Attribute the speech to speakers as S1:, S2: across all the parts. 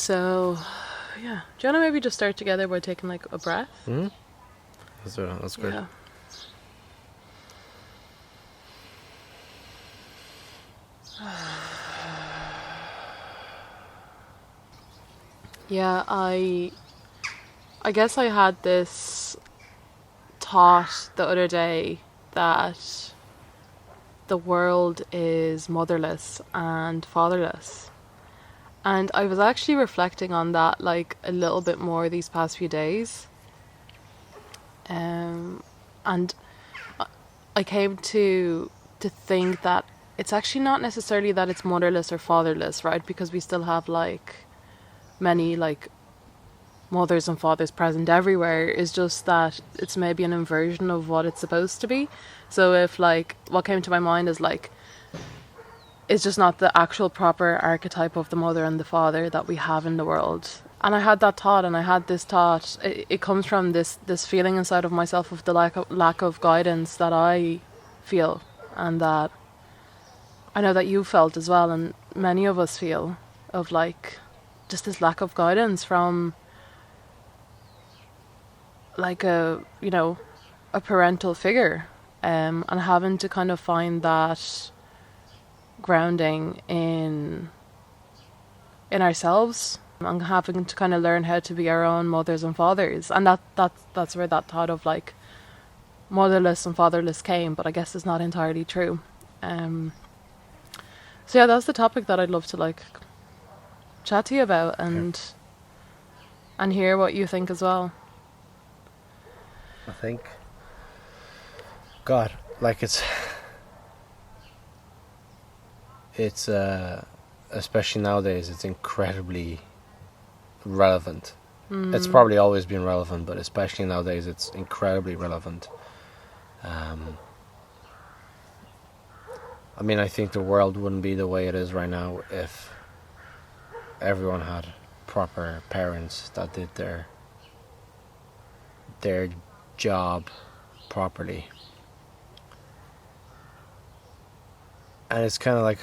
S1: So, yeah. Do you want to maybe just start together by taking like a breath?
S2: Mm-hmm. That's good.
S1: Yeah. Yeah, I guess I had this thought the other day that the world is motherless and fatherless. And I was actually reflecting on that like a little bit more these past few days. And I came to think that it's actually not necessarily that it's motherless or fatherless, right? Because we still have like many like mothers and fathers present everywhere. Is just that it's maybe an inversion of what it's supposed to be. So if like what came to my mind is like it's just not the actual proper archetype of the mother and the father that we have in the world. And I had that thought, and I had this thought. It comes from this feeling inside of myself of the lack of guidance that I feel, and that I know that you felt as well, and many of us feel, of like just this lack of guidance from like a parental figure, and having to kind of find that grounding in ourselves, and having to kind of learn how to be our own mothers and fathers. And that's where that thought of like motherless and fatherless came, but I guess it's not entirely true. So yeah, that's the topic that I'd love to like chat to you about, and hear what you think as well.
S2: I think, God, like it's especially nowadays, it's incredibly relevant. It's probably always been relevant, but especially nowadays, it's incredibly relevant. I mean, I think the world wouldn't be the way it is right now if everyone had proper parents that did their job properly. And it's kind of like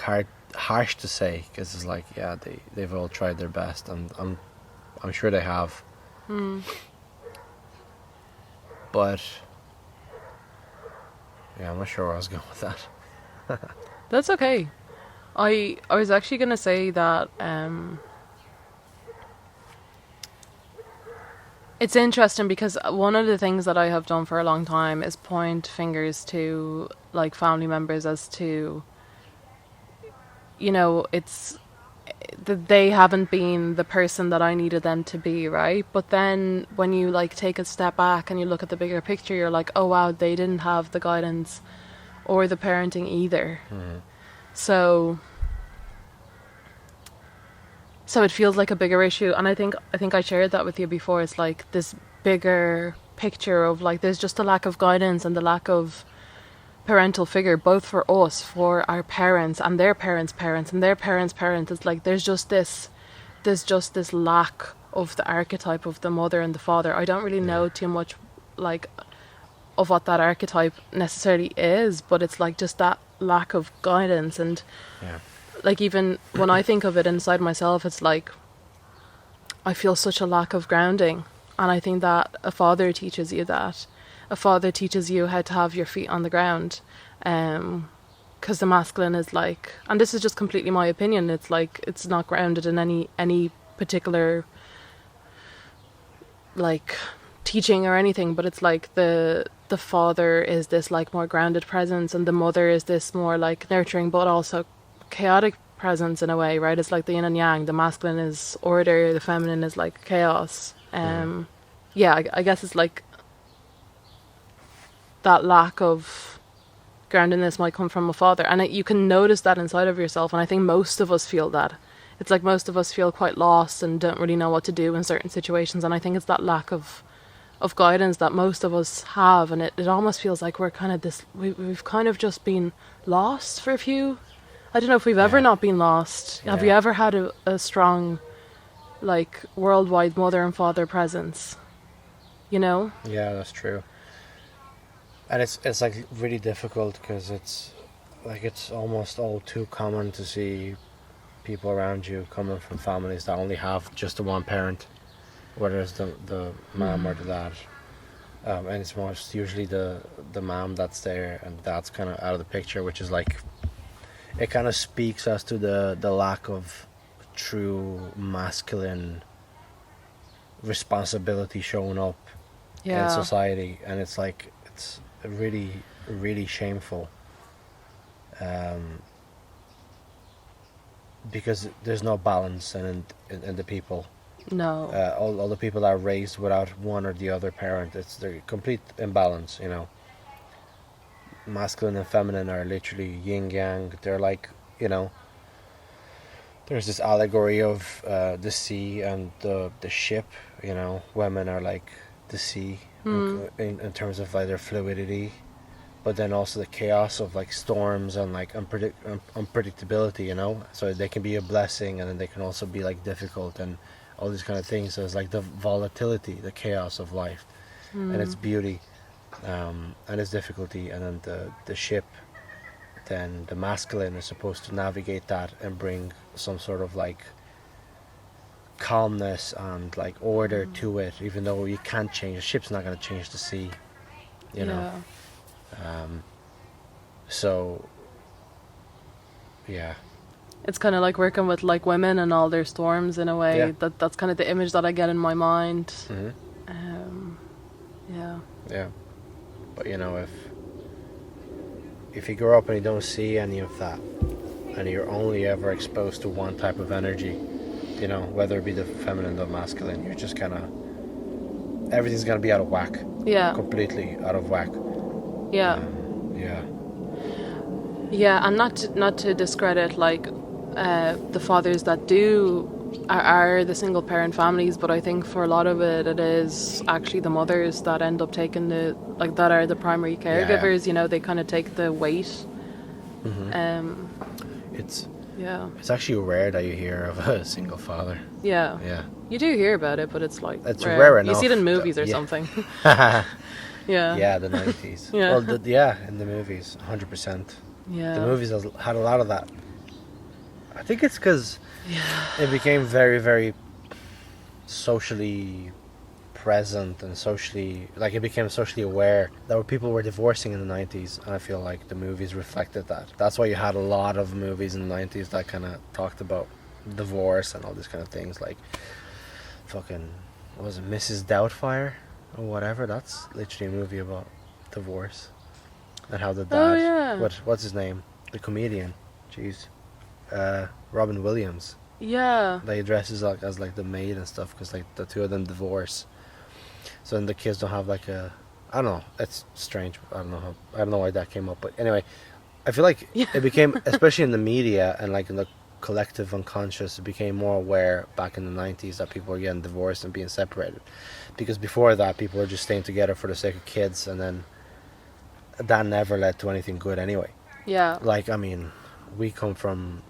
S2: harsh to say, because it's like, yeah, they've all tried their best, and I'm sure they have. But yeah, I'm not sure where I was going with that.
S1: That's okay. I was actually gonna say that it's interesting because one of the things that I have done for a long time is point fingers to like family members as to, it's that they haven't been the person that I needed them to be, right? But then when you like take a step back and you look at the bigger picture, you're like, oh wow, they didn't have the guidance or the parenting either. So it feels like a bigger issue, and I think I shared that with you before. It's like this bigger picture of like there's just a lack of guidance and the lack of parental figure, both for us, for our parents and their parents' parents and their parents' parents. It's like there's just this lack of the archetype of the mother and the father. I don't really know too much like of what that archetype necessarily is, but it's like just that lack of guidance. And like even when I think of it inside myself, it's like I feel such a lack of grounding. And I think that a father teaches you that. A father teaches you how to have your feet on the ground, because the masculine is like, and this is just completely my opinion, it's like it's not grounded in any particular like teaching or anything, but it's like the father is this like more grounded presence, and the mother is this more like nurturing but also chaotic presence in a way, right? It's like the yin and yang. The masculine is order, the feminine is like chaos. I guess it's like that lack of groundedness might come from a father, and you can notice that inside of yourself, and I think most of us feel that. It's like most of us feel quite lost and don't really know what to do in certain situations, and I think it's that lack of guidance that most of us have, and it almost feels like we're kind of we've kind of just been lost for a few. I don't know if we've ever not been lost. Have you ever had a strong like worldwide mother and father presence? Yeah,
S2: that's true. And it's like really difficult because it's like it's almost all too common to see people around you coming from families that only have just the one parent, whether it's the mom or the dad. And it's most usually the mom that's there, and dad's kind of out of the picture, which is like, it kind of speaks as to the lack of true masculine responsibility showing up in society, and it's like, it's really, really shameful, because there's no balance in the people.
S1: No.
S2: All the people that are raised without one or the other parent, it's the complete imbalance, you know. Masculine and feminine are literally yin yang. They're like, you know, there's this allegory of the sea and the ship, you know. Women are like the sea in terms of like their fluidity, but then also the chaos of like storms and like unpredictability, you know. So they can be a blessing, and then they can also be like difficult and all these kind of things. So it's like the volatility, the chaos of life, and its beauty, and its difficulty. And then the ship, then the masculine is supposed to navigate that and bring some sort of like calmness and like order to it, even though you can't change, the ship's not going to change the sea, you know. So yeah,
S1: It's kind of like working with like women and all their storms in a way.
S2: Yeah.
S1: That's kind of the image that I get in my mind.
S2: Yeah, but you know, if you grow up and you don't see any of that, and you're only ever exposed to one type of energy, you know, whether it be the feminine or masculine, you're just kind of, everything's gonna be out of whack.
S1: Yeah.
S2: Completely out of whack.
S1: Yeah. Yeah, and not to discredit like the fathers that are the single parent families, but I think for a lot of it is actually the mothers that end up taking that are the primary caregivers. You know, they kind of take the weight. It's
S2: actually rare that you hear of a single father.
S1: Yeah. You do hear about it, but it's
S2: rare enough.
S1: You see it in movies or something.
S2: Yeah, the 90s.
S1: Yeah.
S2: Well, in the movies, 100%.
S1: Yeah.
S2: The movies had a lot of that. I think it's because it became very, very socially present and it became socially aware that people were divorcing in the 90s, and I feel like the movies reflected that. That's why you had a lot of movies in the 90s that kind of talked about divorce and all these kind of things, like fucking, what was it, Mrs. Doubtfire or whatever. That's literally a movie about divorce and how the dad, what's his name, the comedian, jeez, Robin Williams, that he dresses like as like the maid and stuff, because like the two of them divorce, so then the kids don't have like I don't know, it's strange. I don't know why that came up, but anyway, I feel like it became, especially in the media and like in the collective unconscious, it became more aware back in the 90s that people were getting divorced and being separated, because before that people were just staying together for the sake of kids, and then that never led to anything good anyway.
S1: Yeah.
S2: Like, I mean, we come from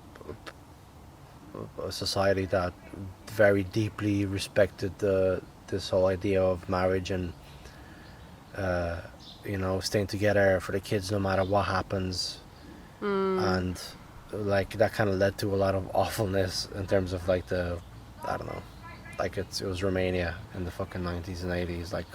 S2: a society that very deeply respected this whole idea of marriage and you know, staying together for the kids no matter what happens. And like that kind of led to a lot of awfulness in terms of like I don't know, like it was Romania in the fucking 90s and 80s, like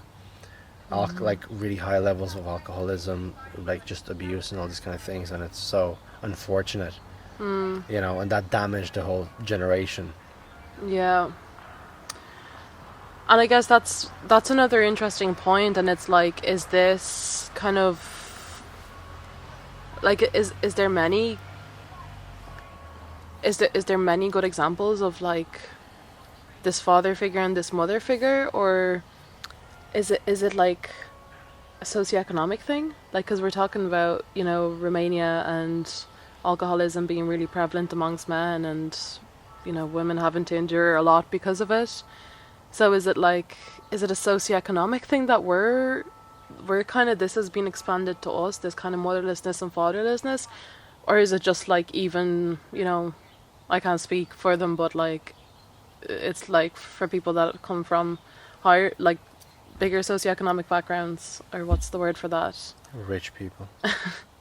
S2: like really high levels of alcoholism, like just abuse and all these kind of things, and it's so unfortunate. You know, and that damaged the whole generation.
S1: Yeah. And I guess that's another interesting point, and it's like, is this kind of like, is there many good examples of like this father figure and this mother figure, or is it like a socioeconomic thing? Like, because we're talking about, you know, Romania and alcoholism being really prevalent amongst men, and, you know, women having to endure a lot because of it. So is it a socioeconomic thing that we're kind of, this has been expanded to us, this kind of motherlessness and fatherlessness, or is it just like, even, you know, I can't speak for them, but like it's like for people that come from higher, like bigger socioeconomic backgrounds, or what's the word for that?
S2: Rich people.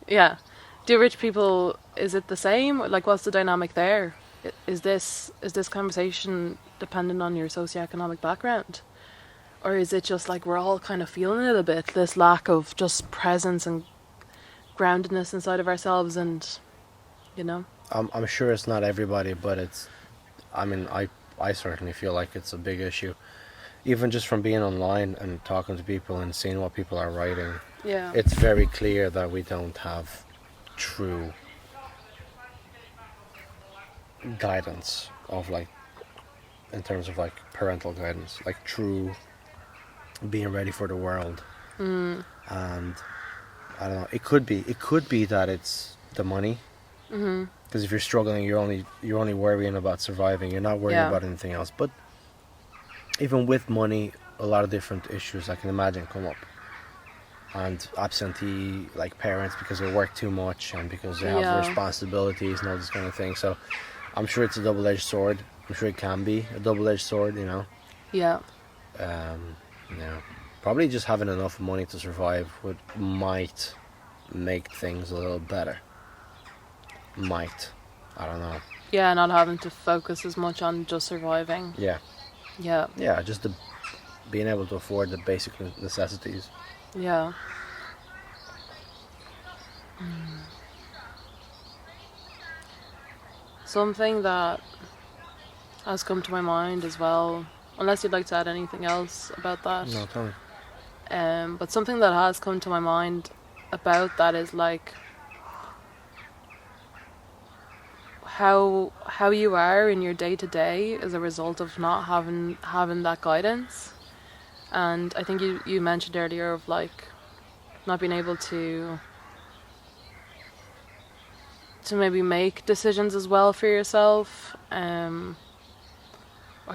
S1: Yeah. Do rich people, is it the same? Like, what's the dynamic there? is this conversation dependent on your socioeconomic background, or is it just like we're all kind of feeling it a bit, this lack of just presence and groundedness inside of ourselves, and you know.
S2: I'm sure it's not everybody, but it's. I mean, I certainly feel like it's a big issue. Even just from being online and talking to people and seeing what people are writing,
S1: Yeah.
S2: it's very clear that we don't have true guidance of like, in terms of like parental guidance, like true being ready for the world. And I don't know. It could be that it's the money. Because if you're struggling, you're only worrying about surviving. You're not worrying
S1: Yeah.
S2: about anything else. But even with money, a lot of different issues I can imagine come up. And absentee like parents because they work too much and because they have
S1: Yeah.
S2: responsibilities and all this kind of thing. So I'm sure it's a double-edged sword. I'm sure it can be a double-edged sword.
S1: Yeah.
S2: You know, probably just having enough money to survive might make things a little better. Might. I don't know.
S1: Yeah, not having to focus as much on just surviving.
S2: Yeah.
S1: Yeah.
S2: Yeah, just being able to afford the basic necessities.
S1: Yeah. Something that has come to my mind as well, unless you'd like to add anything else about that.
S2: No, tell me.
S1: But something that has come to my mind about that is like how you are in your day to day as a result of not having that guidance. And I think you mentioned earlier of like not being able to maybe make decisions as well for yourself, or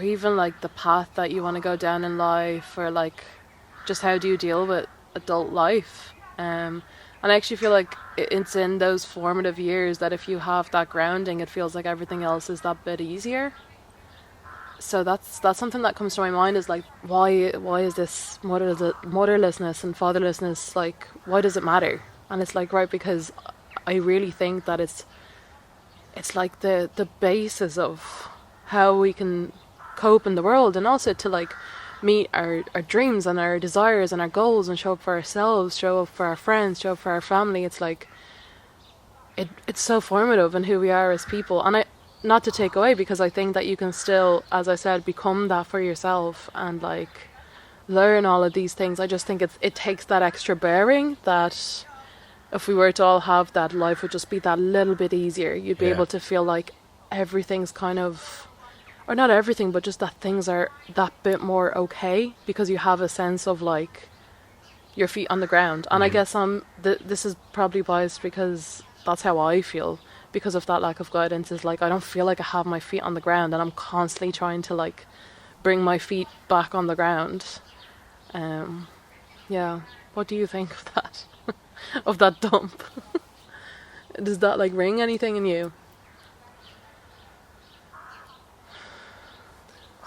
S1: even like the path that you want to go down in life, or like just how do you deal with adult life. And I actually feel like it's in those formative years that if you have that grounding, it feels like everything else is that bit easier. So that's something that comes to my mind, is like why is this motherlessness and fatherlessness, like why does it matter? And it's like, right, because I really think that it's like the basis of how we can cope in the world, and also to like meet our dreams and our desires and our goals, and show up for ourselves, show up for our friends, show up for our family. It's like it's so formative in who we are as people. And I, not to take away, because I think that you can still, as I said, become that for yourself and like learn all of these things. I just think it takes that extra bearing that if we were to all have that, life would just be that little bit easier. You'd be able to feel like everything's kind of, or not everything, but just that things are that bit more okay, because you have a sense of like your feet on the ground. And I guess this is probably biased because that's how I feel, because of that lack of guidance. Is like I don't feel like I have my feet on the ground, and I'm constantly trying to like bring my feet back on the ground. Yeah. What do you think of that? Of that dump? Does that like ring anything in you?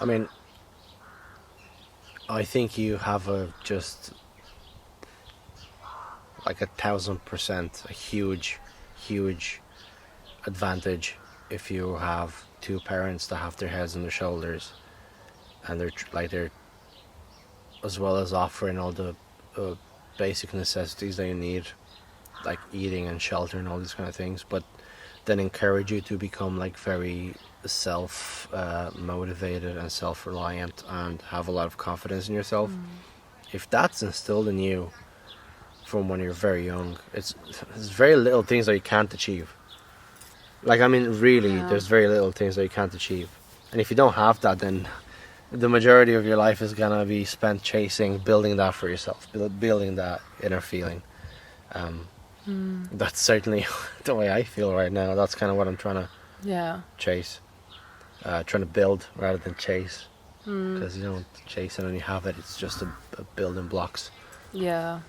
S2: I mean, I think you have just like 1,000% a huge advantage if you have two parents that have their heads on their shoulders, and they're as well as offering all the basic necessities that you need, like eating and shelter and all these kind of things, but then encourage you to become like very self motivated and self-reliant and have a lot of confidence in yourself. If that's instilled in you from when you're very young, it's very little things that you can't achieve. Like, I mean, really, there's very little things that you can't achieve. And if you don't have that, then the majority of your life is gonna be spent chasing, building that for yourself, building that inner feeling. That's certainly the way I feel right now. That's kind of what I'm trying to chase, trying to build rather than chase. Because you don't chase it and you have it. It's just a building blocks.
S1: Yeah.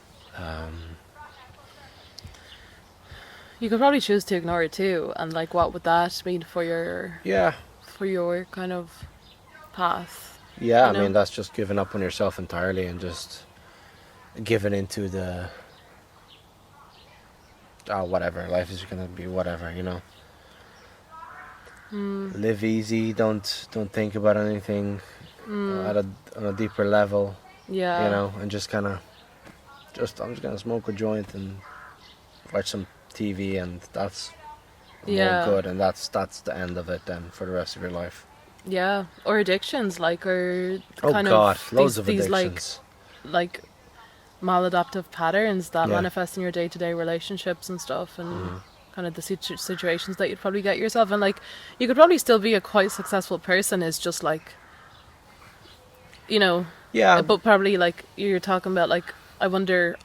S1: You could probably choose to ignore it too, and like, what would that mean for your kind of path?
S2: Yeah,
S1: you know?
S2: I mean, that's just giving up on yourself entirely and just giving into the whatever, life is gonna be whatever, you know. live easy, don't think about anything on a deeper level,
S1: Yeah.
S2: you know, and just kind of I'm just gonna smoke a joint and watch some TV, and that's
S1: Yeah.
S2: all good, and that's the end of it then for the rest of your life.
S1: Yeah. Or addictions, like, or
S2: Oh
S1: kind
S2: God,
S1: of
S2: loads of
S1: these
S2: addictions.
S1: like maladaptive patterns that
S2: Yeah.
S1: manifest in your day-to-day relationships and stuff, and kind of the situations that you'd probably get yourself in. Like, you could probably still be a quite successful person. It's just like, you know,
S2: Yeah,
S1: but probably like you're talking about, like, I wonder,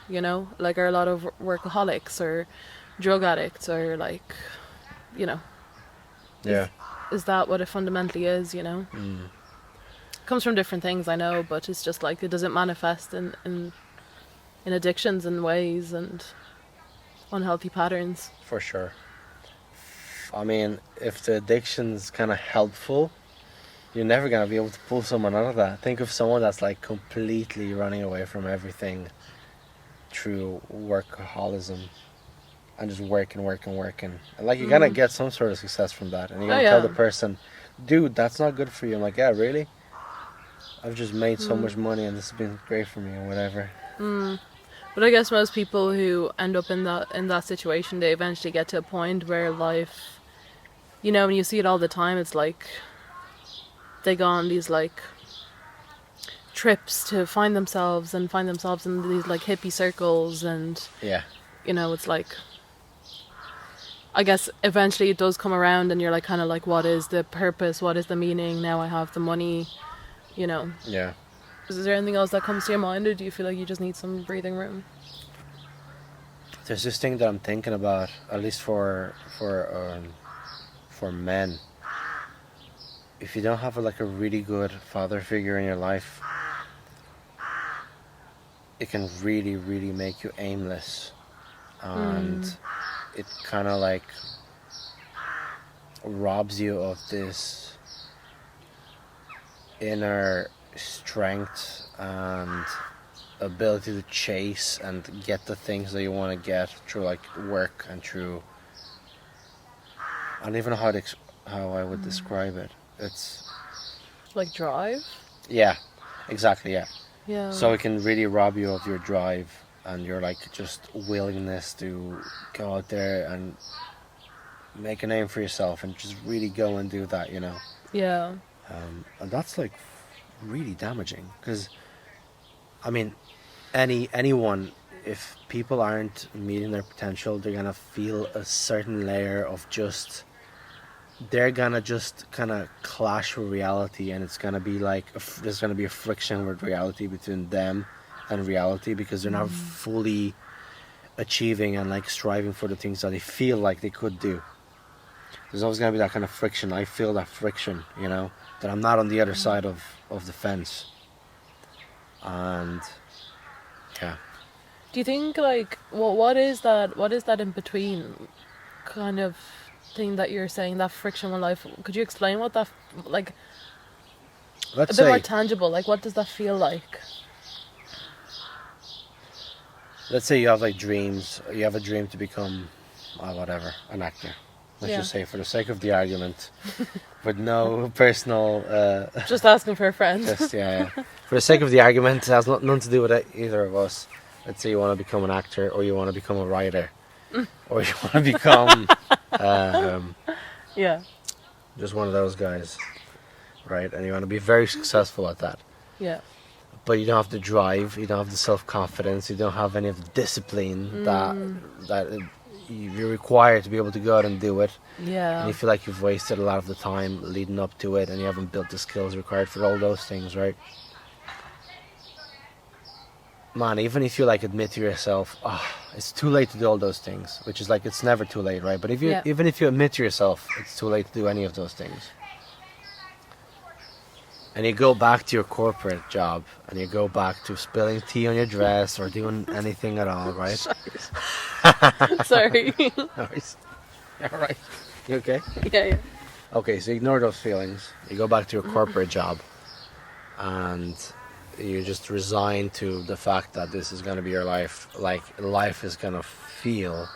S1: you know, like, are a lot of workaholics or drug addicts, or like, you know,
S2: yeah.
S1: is that what it fundamentally is, you know? Comes from different things, I know, but it's just like, it doesn't manifest in addictions and ways and unhealthy patterns.
S2: For sure. I mean, if the addiction's kind of helpful, you're never going to be able to pull someone out of that. Think of someone that's like completely running away from everything through workaholism and just working. And like, you're going to get some sort of success from that. And you're going to tell the person, dude, that's not good for you. I'm like, yeah, really? I've just made so much money and this has been great for me or whatever.
S1: But I guess most people who end up in that situation, they eventually get to a point where life, you know, and you see it all the time, it's like they go on these like trips to find themselves in these like hippie circles, and
S2: Yeah.
S1: you know, it's like, I guess eventually it does come around and you're like, kind of like, what is the purpose, what is the meaning? Now I have the money, you know.
S2: Yeah.
S1: Is there anything else that comes to your mind, or do you feel like you just need some breathing room?
S2: There's this thing that I'm thinking about, at least for men. If you don't have like a really good father figure in your life, it can really, really make you aimless, and it kind of like robs you of this inner strength and ability to chase and get the things that you want to get through like work and through, I don't even know how I would describe it. It's
S1: Like drive?
S2: yeah, exactly, yeah.
S1: Yeah.
S2: So it can really rob you of your drive and your like just willingness to go out there and make a name for yourself and just really go and do that, you know.
S1: Yeah.
S2: And that's like really damaging, because I mean, anyone, if people aren't meeting their potential, they're gonna feel a certain layer of just, they're gonna just kind of clash with reality, and it's gonna be like there's gonna be a friction with reality between them and reality, because they're not fully achieving and like striving for the things that they feel like they could do. There's always gonna be that kind of friction. I feel that friction, you know, that I'm not on the other side of the fence. And yeah.
S1: Do you think, like, what is that in between kind of thing that you're saying, that friction in life? Could you explain what that, like,
S2: Let's
S1: a bit more
S2: say,
S1: tangible, like, what does that feel like?
S2: let's say you have like dreams. You have a dream to become, whatever, an actor. Let's
S1: Yeah.
S2: just say, for the sake of the argument, with no personal.
S1: Just asking for a friend.
S2: Just yeah. For the sake of the argument, it has nothing to do with either of us. Let's say you want to become an actor, or you want to become a writer, or you want to become
S1: Yeah.
S2: just one of those guys, right? And you want to be very successful at that.
S1: Yeah.
S2: But you don't have the drive, you don't have the self-confidence, you don't have any of the discipline that you're required to be able to go out and do it.
S1: Yeah.
S2: And you feel like you've wasted a lot of the time leading up to it, and you haven't built the skills required for all those things, right? Man, even if you like admit to yourself, it's too late to do all those things, which is like, it's never too late, right? But if you even if you admit to yourself it's too late to do any of those things, and you go back to your corporate job, and you go back to spilling tea on your dress or doing anything at all, right?
S1: Sorry.
S2: All right. You okay?
S1: Yeah.
S2: Okay, so ignore those feelings. You go back to your corporate job, and you just resign to the fact that this is going to be your life. Like, life is going to feel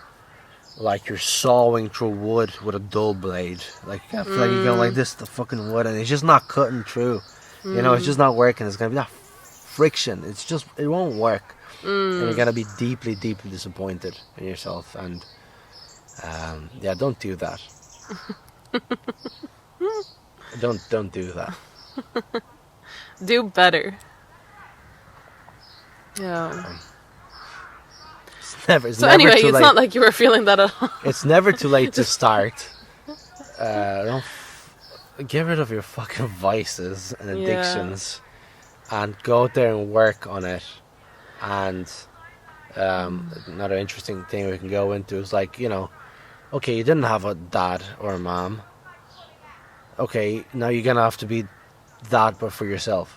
S2: like you're sawing through wood with a dull blade. Like I feel like you're going like this to fucking wood, and it's just not cutting through. You know, it's just not working. It's gonna be that friction. It won't work, and you're gonna be deeply, deeply disappointed in yourself. And yeah, don't do that. Don't do that.
S1: Do better. Yeah.
S2: It's
S1: So
S2: never
S1: anyway,
S2: too
S1: it's
S2: late.
S1: not like you were feeling that at all.
S2: It's never too late to start. Get rid of your fucking vices and addictions, and go out there and work on it. And another interesting thing we can go into is like, you know, okay, you didn't have a dad or a mom. Okay, now you're gonna have to be that, but for yourself.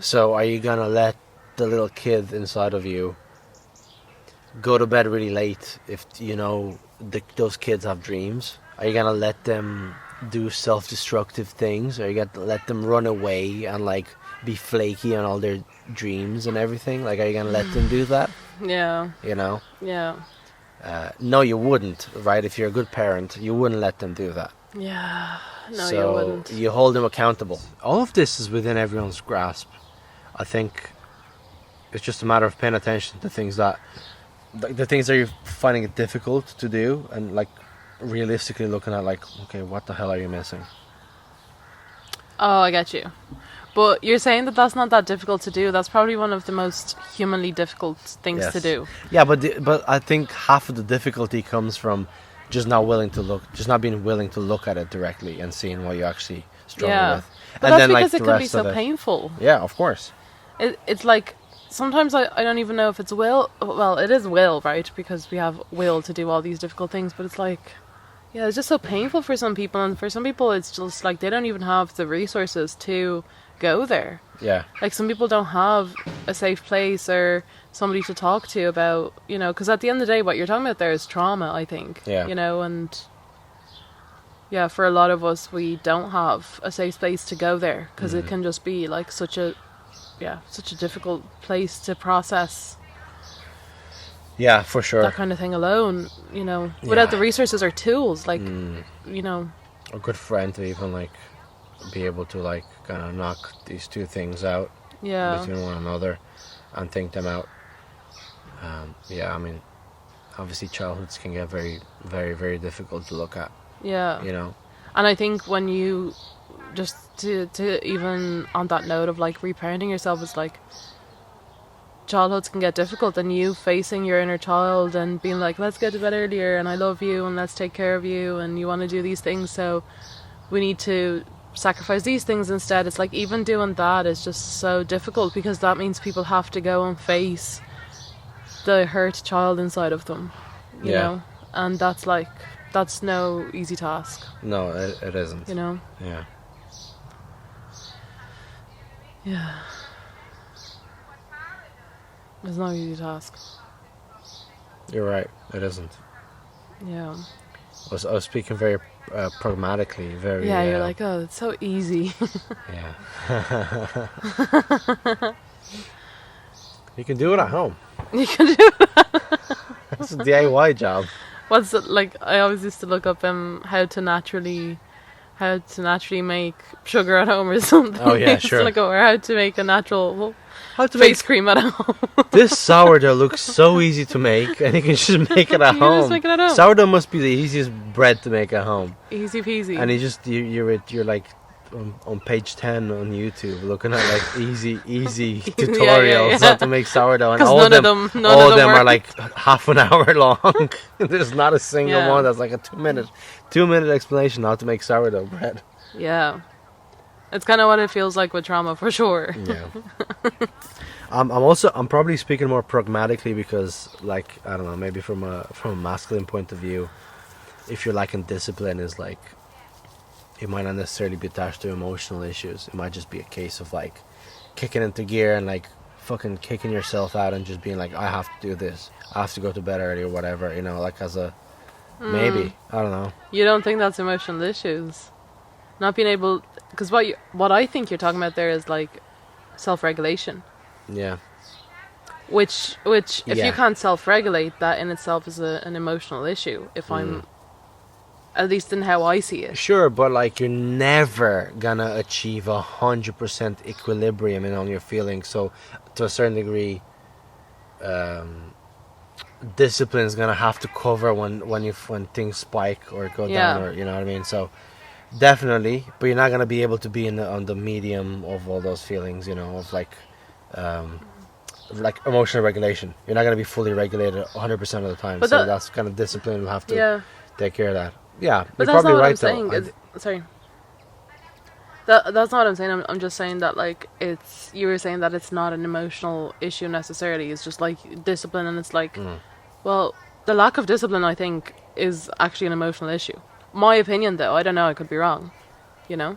S2: So are you gonna let the little kid inside of you go to bed really late if you know those kids have dreams? Are you gonna let them do self-destructive things? Are you gonna let them run away and like be flaky on all their dreams and everything? Like, are you gonna let them do that?
S1: Yeah.
S2: You know?
S1: Yeah.
S2: No, you wouldn't, right? If you're a good parent, you wouldn't let them do that.
S1: Yeah. No,
S2: So
S1: you wouldn't.
S2: you hold them accountable. All of this is within everyone's grasp. I think it's just a matter of paying attention to things that the things that you're finding it difficult to do, and like realistically looking at like, okay, what the hell are you missing?
S1: Oh, I get you. But you're saying that that's not that difficult to do. That's probably one of the most humanly difficult things to do.
S2: Yeah, but I think half of the difficulty comes from just not being willing to look at it directly and seeing what you actually struggle with.
S1: But
S2: And
S1: that's
S2: then like
S1: because
S2: the
S1: it can be
S2: rest
S1: so
S2: of it.
S1: painful.
S2: Yeah, of course.
S1: It's like, sometimes I don't even know if it's will. Well, it is will, right? Because we have will to do all these difficult things. But it's like, yeah, it's just so painful for some people. And for some people, it's just like they don't even have the resources to go there.
S2: Yeah.
S1: Like, some people don't have a safe place or somebody to talk to about, you know, because at the end of the day, what you're talking about there is trauma, I think.
S2: Yeah.
S1: You know, and yeah, for a lot of us, we don't have a safe place to go there because it can just be like such a difficult place to process
S2: Yeah, for sure.
S1: that kind of thing alone, you know, without the resources or tools, like, you know.
S2: A good friend to even like be able to like kind of knock these two things out between one another and think them out. Yeah, I mean, obviously childhoods can get very, very, very difficult to look at.
S1: Yeah.
S2: You know.
S1: And I think when you just to even on that note of like reparenting yourself, is like childhoods can get difficult, and you facing your inner child and being like, let's go to bed earlier and I love you and let's take care of you and you want to do these things, so we need to sacrifice these things instead. It's like even doing that is just so difficult because that means people have to go and face the hurt child inside of them, you know, and that's no easy task.
S2: No, it isn't.
S1: You know.
S2: Yeah.
S1: Yeah. It's not an easy task.
S2: You're right. It isn't.
S1: Yeah.
S2: I was speaking very pragmatically. Very.
S1: Yeah, you're like, oh, it's so easy.
S2: Yeah. You can do it at home.
S1: You can do it.
S2: It's a DIY job.
S1: What's it like? I always used to look up how to naturally make sugar at home or something.
S2: Oh yeah, sure.
S1: Or how to make a natural face cream at home.
S2: This sourdough looks so easy to make, and you can just make it at home.
S1: Just make it at home.
S2: Sourdough must be the easiest bread to make at home.
S1: Easy peasy.
S2: And you're like on page 10 on YouTube looking at like easy tutorials how to make sourdough, and all of them are like half an hour long. There's not a single one that's like a 2-minute explanation how to make sourdough bread.
S1: Yeah. It's kind of what it feels like with trauma, for sure.
S2: Yeah. I'm probably speaking more pragmatically because, like, I don't know, maybe from a masculine point of view, if you're lacking discipline, is like, it might not necessarily be attached to emotional issues. It might just be a case of like kicking into gear and like fucking kicking yourself out and just being like, I have to do this. I have to go to bed early or whatever, you know, like as a maybe. I don't know.
S1: You don't think that's emotional issues? Not being able, because what I think you're talking about there is like self-regulation.
S2: Yeah.
S1: Which if
S2: Yeah.
S1: you can't self-regulate, that in itself is an emotional issue. If I'm, at least in how I see it.
S2: Sure, but like you're never gonna achieve 100% equilibrium in all your feelings. So, to a certain degree, discipline is gonna have to cover when things spike or go down,
S1: Yeah.
S2: or you know what I mean. So, definitely, but you're not gonna be able to be on the medium of all those feelings. You know, of like emotional regulation. You're not gonna be fully regulated 100% of the time.
S1: But
S2: So
S1: that-
S2: that's kind of discipline will have to
S1: Yeah.
S2: take care of that. Yeah,
S1: But
S2: you're
S1: that's
S2: probably
S1: not what
S2: right
S1: I'm saying.
S2: though.
S1: Sorry. That's not what I'm saying. I'm just saying that, like, it's, you were saying that it's not an emotional issue necessarily. It's just like discipline, and it's like, well, the lack of discipline, I think, is actually an emotional issue. My opinion, though, I don't know. I could be wrong. You know?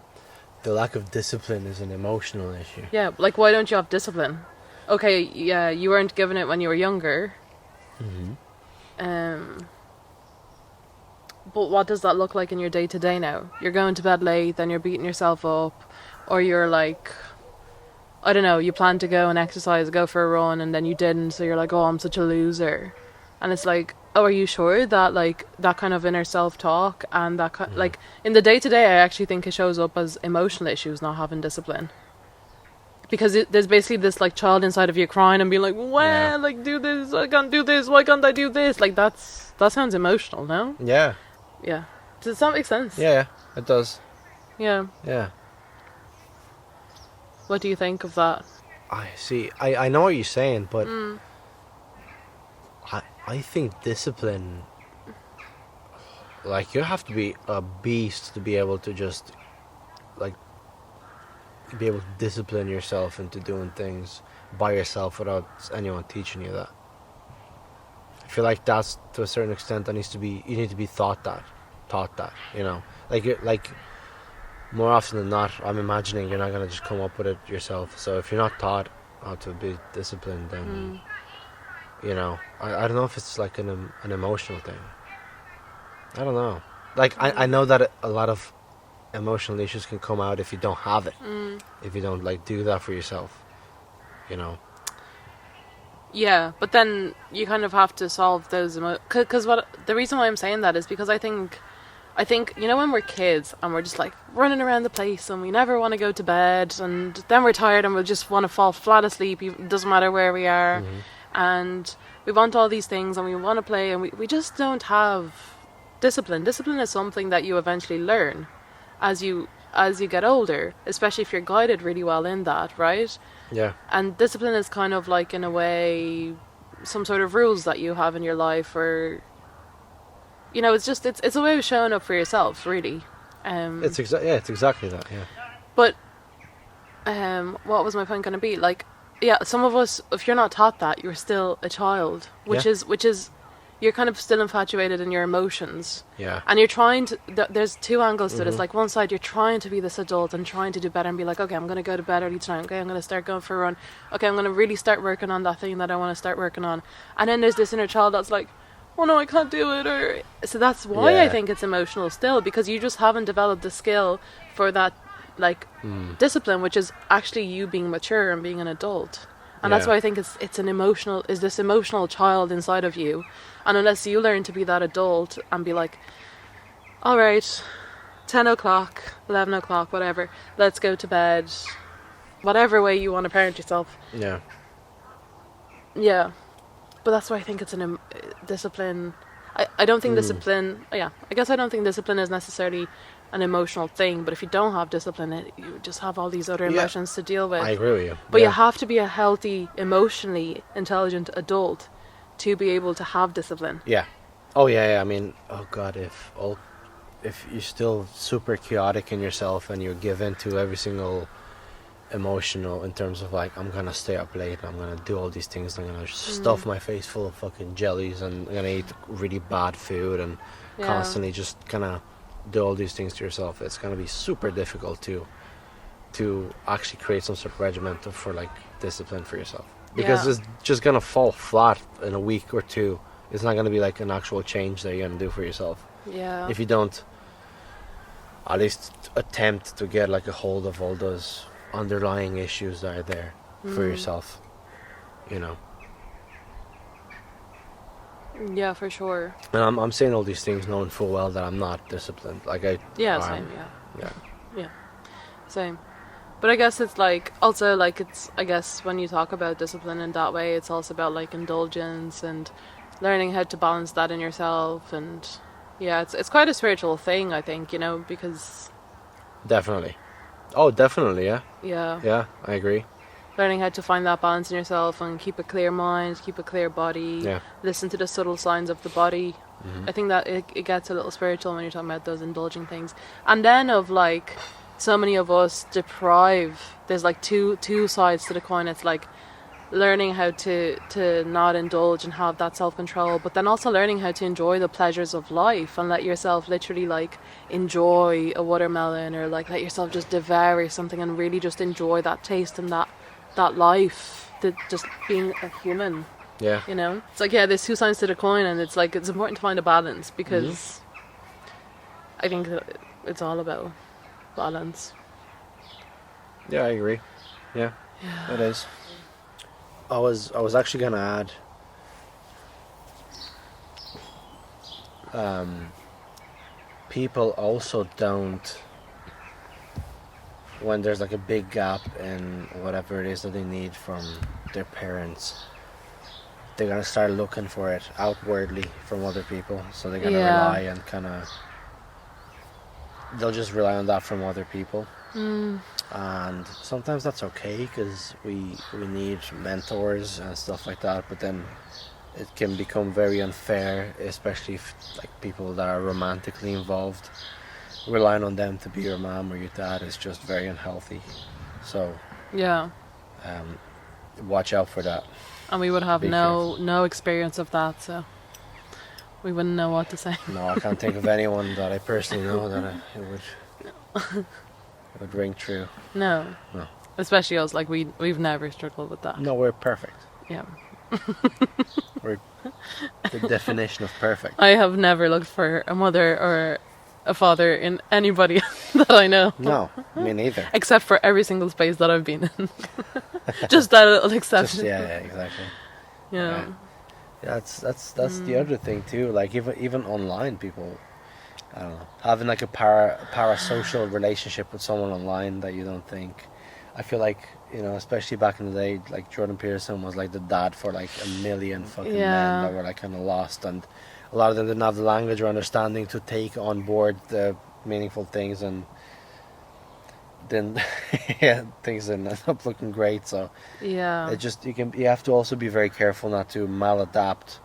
S2: The lack of discipline is an emotional issue.
S1: Yeah. Like, why don't you have discipline? Okay. Yeah, you weren't given it when you were younger. But what does that look like in your day-to-day now? You're going to bed late, then you're beating yourself up, or you're like, I don't know, you plan to go and exercise, go for a run, and then you didn't, so you're like, oh, I'm such a loser. And it's like, oh, are you sure that, like, that kind of inner self-talk and that like, in the day-to-day, I actually think it shows up as emotional issues, not having discipline. Because there's basically this, like, child inside of you crying and being like, well, like, do this, I can't do this, why can't I do this? Like, that sounds emotional, no?
S2: Yeah.
S1: Yeah. Does that make sense?
S2: Yeah, it does.
S1: Yeah.
S2: Yeah.
S1: What do you think of that?
S2: I see. I know what you're saying, but I think discipline, like, you have to be a beast to be able to just, like, be able to discipline yourself into doing things by yourself without anyone teaching you that. I feel like that's, to a certain extent, you need to be taught that, you know, like more often than not, I'm imagining you're not gonna just come up with it yourself. So if you're not taught how to be disciplined, then you know, I don't know if it's like an emotional thing. I don't know. Like I know that a lot of emotional issues can come out if you don't have it, if you don't like do that for yourself, you know.
S1: Yeah, but then you kind of have to solve those because what the reason why I'm saying that is because I think you know, when we're kids and we're just like running around the place and we never want to go to bed, and then we're tired and we just want to fall flat asleep. It doesn't matter where we are, and we want all these things and we want to play, and we just don't have discipline. Discipline is something that you eventually learn as you get older, especially if you're guided really well in that, right?
S2: Yeah.
S1: And discipline is kind of like, in a way, some sort of rules that you have in your life, or, you know, it's a way of showing up for yourself, really.
S2: It's exactly that. Yeah.
S1: But what was my point going to be? Like, yeah, some of us, if you're not taught that, you're still a child, which is you're kind of still infatuated in your emotions.
S2: Yeah.
S1: And you're trying to, there's two angles to this. Like, one side, you're trying to be this adult and trying to do better and be like, okay, I'm going to go to bed early tonight. Okay, I'm going to start going for a run. Okay, I'm going to really start working on that thing that I want to start working on. And then there's this inner child that's like, oh no, I can't do it. Or so that's why I think it's emotional still, because you just haven't developed the skill for that, like, discipline, which is actually you being mature and being an adult. And that's why I think it's this emotional child inside of you. And unless you learn to be that adult and be like, all right, 10 o'clock, 11 o'clock, whatever, let's go to bed, whatever way you want to parent yourself.
S2: Yeah.
S1: Yeah. But that's why I think it's an discipline. I don't think discipline, I guess I don't think discipline is necessarily an emotional thing, but if you don't have discipline, you just have all these other emotions to deal with.
S2: I agree with you.
S1: But you have to be a healthy, emotionally intelligent adult to be able to have discipline.
S2: Yeah. Oh yeah. I mean, oh god, if you're still super chaotic in yourself and you're given to every single emotional, in terms of like, I'm gonna stay up late, I'm gonna do all these things, I'm gonna stuff my face full of fucking jellies, and I'm gonna eat really bad food, and constantly just kind of do all these things to yourself, it's gonna be super difficult to actually create some sort of regiment for like discipline for yourself, because it's just gonna fall flat in a week or two. It's not gonna be like an actual change that you're gonna do for yourself if you don't at least attempt to get like a hold of all those underlying issues that are there for yourself, you know.
S1: Yeah, for sure.
S2: And I'm saying all these things knowing full well that I'm not disciplined. Like
S1: Yeah,
S2: um,
S1: same. Yeah,
S2: yeah,
S1: yeah, same. But I guess it's like also like it's I guess when you talk about discipline in that way, it's also about like indulgence and learning how to balance that in yourself. And yeah, it's quite a spiritual thing, I think, because
S2: definitely. Oh, definitely. Yeah,
S1: yeah,
S2: yeah, I agree.
S1: learning how to find that balance in yourself and keep a clear mind, keep a clear body,
S2: Yeah.
S1: listen to the subtle signs of the body.
S2: Hmm.
S1: I think that it gets a little spiritual when you're talking about those indulging things. And then of like so many of us deprive, there's like two sides to the coin. It's like learning how to not indulge and have that self-control, but then also learning how to enjoy the pleasures of life and let yourself literally like enjoy a watermelon, or like let yourself just devour something and really just enjoy that taste and that life, that just being a human.
S2: Yeah.
S1: It's like, yeah, there's two sides to the coin, and it's like it's important to find a balance, because I think that it's all about balance.
S2: Yeah, I agree. Yeah, it is. I was actually gonna add, people also don't, when there's like a big gap in whatever it is that they need from their parents, they're gonna start looking for it outwardly from other people. So they're gonna
S1: Yeah.
S2: rely and they'll just rely on that from other people. And sometimes that's okay, because we need mentors and stuff like that, but then it can become very unfair, especially if like people that are romantically involved, relying on them to be your mom or your dad is just very unhealthy. So
S1: Yeah.
S2: um, watch out for that.
S1: And we would have
S2: Be
S1: no experience of that, so we wouldn't know what to say.
S2: No, I can't think of anyone that I personally know that it would ring true.
S1: No.
S2: No.
S1: Especially us, like we've never struggled with that.
S2: No, we're perfect.
S1: Yeah.
S2: We're the definition of perfect.
S1: I have never looked for a mother or a father in anybody that I know.
S2: No, me neither.
S1: Except for every single space that I've been in. Just that little exception.
S2: Yeah, exactly.
S1: Yeah.
S2: Yeah, that's the other thing too. Like even online, people, I don't know, having like a parasocial relationship with someone online that you don't think. I feel like, especially back in the day, like Jordan Peterson was like the dad for like a million fucking men that were like kind of lost, and a lot of them didn't have the language or understanding to take on board the meaningful things, and then yeah, things didn't end up looking great. So
S1: Yeah.
S2: it just you have to also be very careful not to maladapt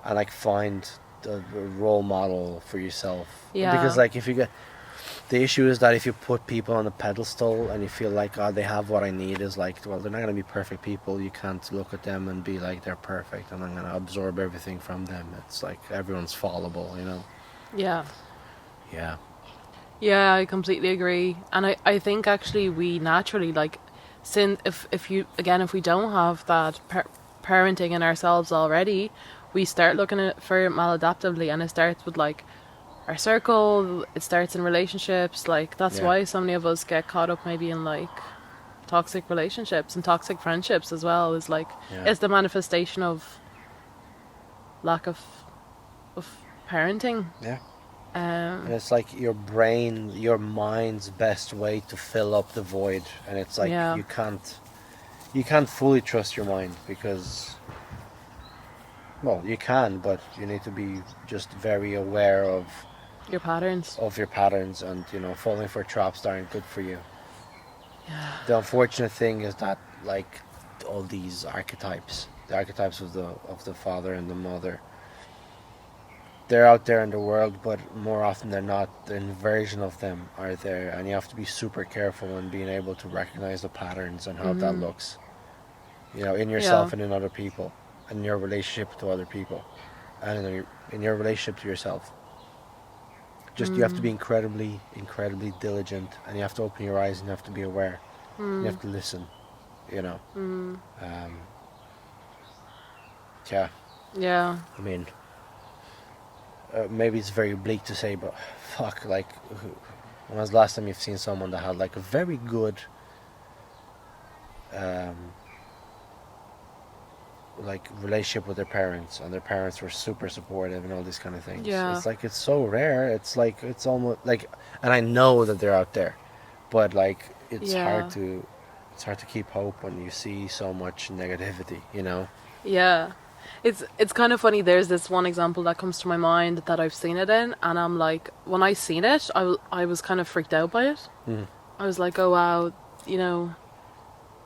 S2: and like find the role model for yourself.
S1: Yeah.
S2: Because like if you get the issue is that if you put people on a pedestal and you feel like, oh, they have what I need, is like, well, they're not going to be perfect people. You can't look at them and be like, they're perfect and I'm going to absorb everything from them. It's like everyone's fallible,
S1: Yeah.
S2: Yeah.
S1: Yeah, I completely agree. And I think actually we naturally, like, if we don't have that parenting in ourselves already, we start looking for it maladaptively, and it starts with like our circle, it starts in relationships. Like that's why so many of us get caught up maybe in like toxic relationships and toxic friendships as well. Is like it's the manifestation of lack of parenting.
S2: Yeah. And it's like your mind's best way to fill up the void, and it's like you can't fully trust your mind, because, well, you can, but you need to be just very aware of
S1: your patterns.
S2: And falling for traps that aren't good for you.
S1: Yeah.
S2: The unfortunate thing is that like all these archetypes, the archetypes of the father and the mother, they're out there in the world, but more often than not, the inversion of them are there, and you have to be super careful in being able to recognize the patterns and how that looks, in yourself and in other people, and in your relationship to other people, and in your relationship to yourself. Just you have to be incredibly, incredibly diligent, and you have to open your eyes, and you have to be aware. You have to listen, Yeah.
S1: Yeah.
S2: I mean, maybe it's very bleak to say, but fuck, like, when was the last time you've seen someone that had like a very good like relationship with their parents, and their parents were super supportive and all these kind of things.
S1: Yeah.
S2: It's like it's so rare. It's like it's almost like, and I know that they're out there, but like it's
S1: Yeah.
S2: hard to keep hope when you see so much negativity. You know.
S1: Yeah. It's kind of funny. There's this one example that comes to my mind that I've seen it in, and I'm like, when I seen it, I was kind of freaked out by it.
S2: Mm.
S1: I was like, oh wow, you know,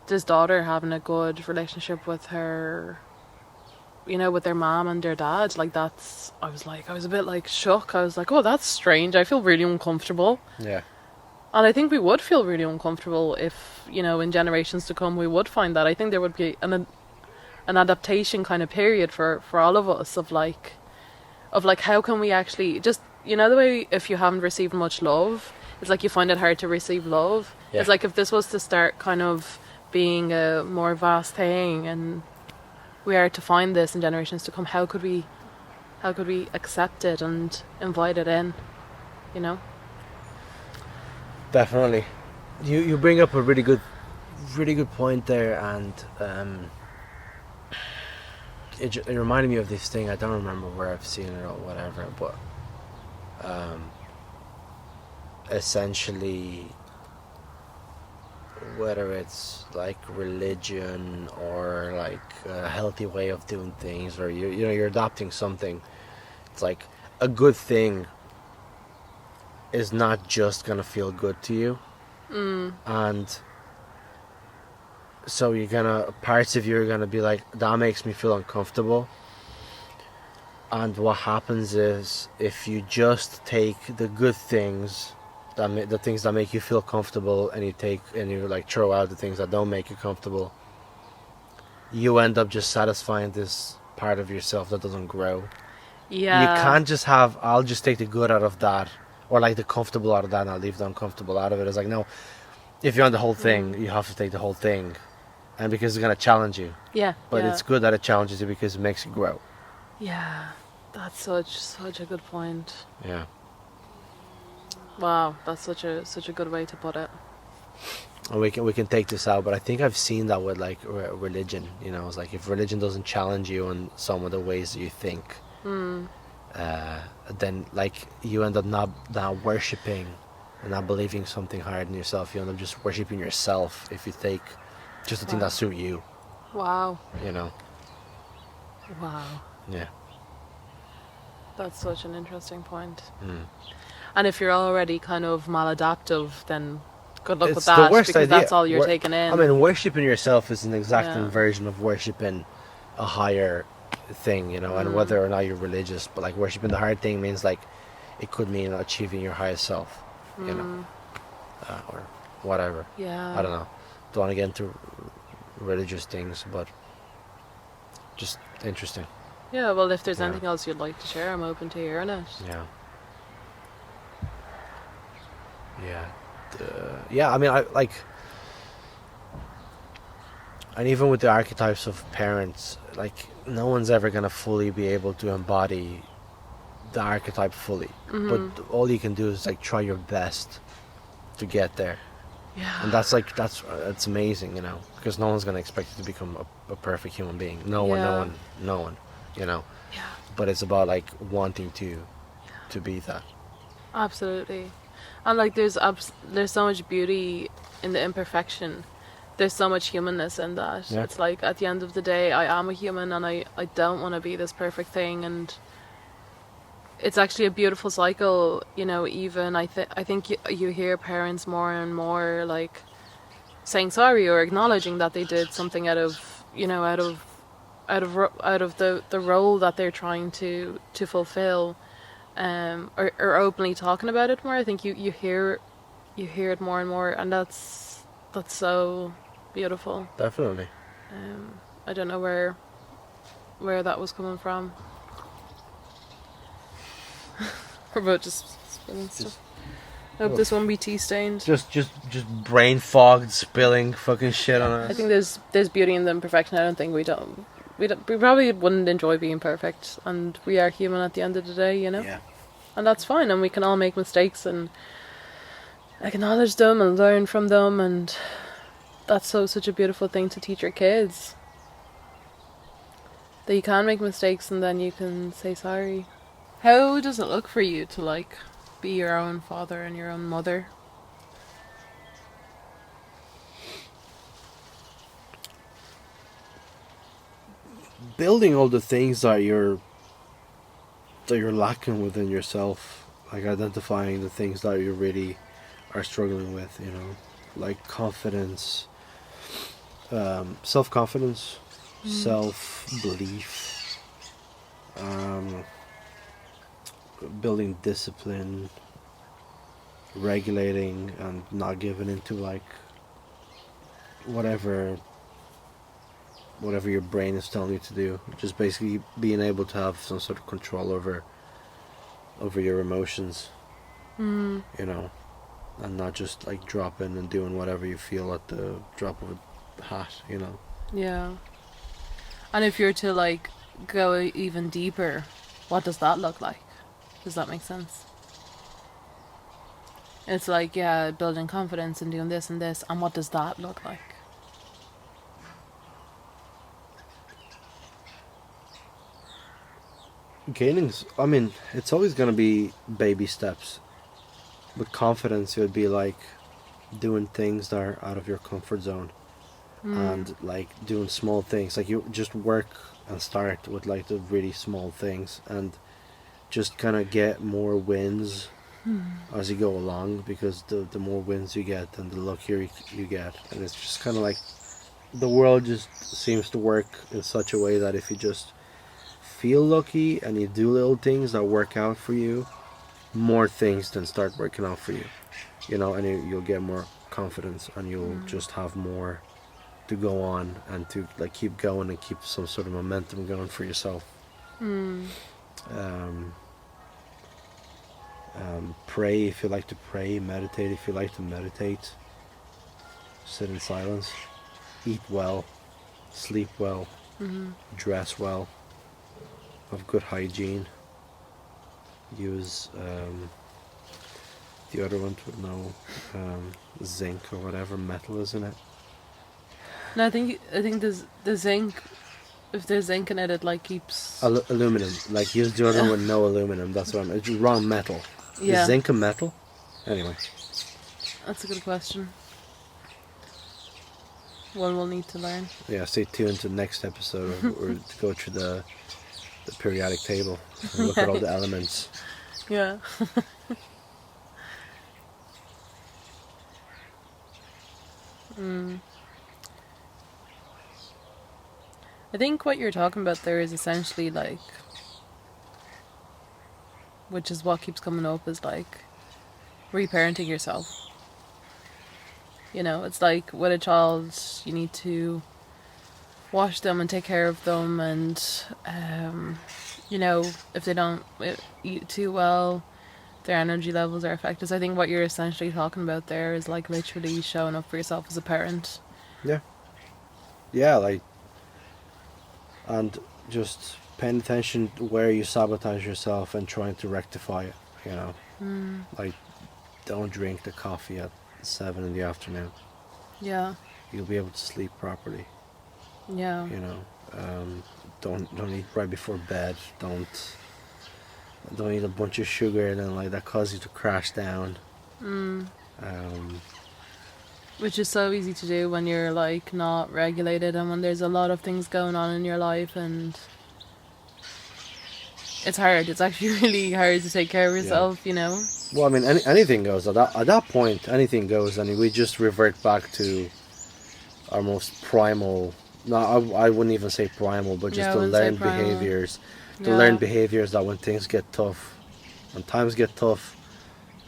S1: this daughter having a good relationship with her, you know, with their mom and their dad. Like that's, I was a bit like shook. I was like, oh, that's strange. I feel really uncomfortable.
S2: Yeah.
S1: And I think we would feel really uncomfortable if, you know, in generations to come, we would find that. I think there would be an adaptation kind of period for all of us of like how can we actually just, you know, the way if you haven't received much love, it's like you find it hard to receive love.
S2: Yeah.
S1: It's like if this was to start kind of being a more vast thing and we are to find this in generations to come, how could we accept it and invite it in, you know?
S2: Definitely. You bring up a really good point there, and it reminded me of this thing. I don't remember where I've seen it or whatever, but essentially, whether it's like religion or like a healthy way of doing things, or you're adopting something, it's like a good thing is not just gonna feel good to you, and so parts of you are gonna be like, that makes me feel uncomfortable. And what happens is, if you just take the good things, the things that make you feel comfortable, and you like throw out the things that don't make you comfortable, you end up just satisfying this part of yourself that doesn't grow.
S1: Yeah.
S2: You can't just have, I'll just take the good out of that, or like the comfortable out of that, and I'll leave the uncomfortable out of it. It's like, no, if you want the whole thing, you have to take the whole thing, and because it's gonna challenge you.
S1: Yeah.
S2: But
S1: yeah.
S2: it's good that it challenges you because it makes you grow.
S1: Yeah. That's such a good point.
S2: Yeah.
S1: Wow, that's such a good way to put it.
S2: And we can take this out, but I think I've seen that with like religion. You know, it's like if religion doesn't challenge you in some of the ways that you think, then like you end up not worshipping and not believing something higher than yourself. You end up just worshipping yourself if you take just the thing that suit you.
S1: Wow.
S2: You know.
S1: Wow.
S2: Yeah.
S1: That's such an interesting point. And if you're already kind of maladaptive, then good luck with that.
S2: The worst
S1: because
S2: idea.
S1: that's all you're taking in.
S2: I mean, worshipping yourself is an exacting version of worshipping a higher thing, you know, and whether or not you're religious, but like worshipping the higher thing means like it could mean achieving your highest self, you know, or whatever.
S1: Yeah.
S2: I don't know. Don't want to get into religious things, but just interesting.
S1: Yeah, well, if there's anything else you'd like to share, I'm open to hearing it.
S2: Yeah. Yeah. I mean, I like, and even with the archetypes of parents, like no one's ever gonna fully be able to embody the archetype fully. But all you can do is like try your best to get there.
S1: Yeah.
S2: And that's amazing, you know, because no one's gonna expect you to become a perfect human being. No one, you know.
S1: Yeah.
S2: But it's about like wanting to be that.
S1: Absolutely. And like there's so much beauty in the imperfection. There's so much humanness in that.
S2: Yeah.
S1: It's like at the end of the day, I am a human and I don't want to be this perfect thing, and it's actually a beautiful cycle, you know. Even I think you hear parents more and more like saying sorry or acknowledging that they did something out of the role that they're trying to fulfill, or openly talking about it more. I think you hear it more and more, and that's so beautiful.
S2: Definitely.
S1: I don't know where that was coming from. We're both just spilling stuff. I hope this won't be tea stained.
S2: Just brain fogged, spilling fucking shit on us.
S1: I think there's beauty in the imperfection. I don't think we probably wouldn't enjoy being perfect, and we are human at the end of the day, you know.
S2: Yeah.
S1: And that's fine, and we can all make mistakes and acknowledge them and learn from them, and that's such a beautiful thing to teach your kids. That you can make mistakes and then you can say sorry. How does it look for you to like be your own father and your own mother?
S2: Building all the things that you're lacking within yourself, like identifying the things that you really are struggling with, like confidence, self-confidence, self-belief, um, building discipline, regulating and not giving into like whatever your brain is telling you to do. Just basically being able to have some sort of control over your emotions, and not just like dropping and doing whatever you feel at the drop of a hat.
S1: Yeah. And if you're to like go even deeper, what does that look like? Does that make sense? It's like, yeah, building confidence and doing this and this, and what does that look like?
S2: I mean, it's always going to be baby steps. With confidence, it would be like doing things that are out of your comfort zone, and like doing small things. Like you just work and start with like the really small things, and just kind of get more wins as you go along, because the more wins you get, then the luckier you get. And it's just kind of like the world just seems to work in such a way that if you just feel lucky and you do little things that work out for you, more things then start working out for you, and you'll get more confidence, and you'll just have more to go on and to like keep going and keep some sort of momentum going for yourself. Pray if you like to pray, meditate if you like to meditate, sit in silence, eat well, sleep well, dress well, have good hygiene, use deodorant with no zinc or whatever metal is in it.
S1: No, I think the zinc, if there's zinc in it, it like keeps.
S2: Aluminum, like use deodorant with no aluminum. That's what it's wrong. Metal.
S1: Yeah.
S2: Is zinc a metal? Anyway.
S1: That's a good question. One we'll need to learn.
S2: Yeah, stay tuned to the next episode or to go through the periodic table and look at all the elements.
S1: Yeah. I think what you're talking about there is essentially like, which is what keeps coming up, is like reparenting yourself. It's like with a child, you need to wash them and take care of them, and if they don't eat too well, their energy levels are affected. So I think what you're essentially talking about there is like literally showing up for yourself as a parent.
S2: Yeah, like, and just paying attention to where you sabotage yourself and trying to rectify it. Like, don't drink the coffee at 7 in the afternoon.
S1: Yeah.
S2: You'll be able to sleep properly.
S1: Yeah.
S2: Don't eat right before bed. Don't eat a bunch of sugar, and then like that causes you to crash down.
S1: Which is so easy to do when you're like not regulated and when there's a lot of things going on in your life, and it's hard. It's actually really hard to take care of yourself,
S2: Well, I mean, anything goes. At that point, anything goes, and we just revert back to our most primal. No, I wouldn't even say primal, but just to learn behaviors. To learn behaviors that when things get tough, when times get tough,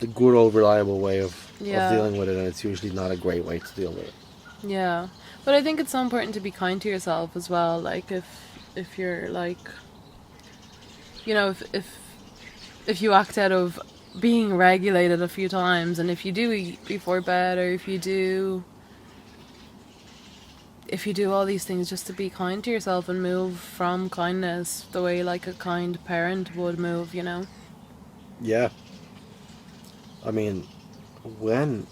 S2: the good old reliable way of dealing with it, and it's usually not a great way to deal with it.
S1: Yeah, but I think it's so important to be kind to yourself as well. Like if you're like, if you act out of being regulated a few times, and if you do eat before bed, or if you do all these things, just to be kind to yourself and move from kindness the way like a kind parent would move,
S2: Yeah. I mean, when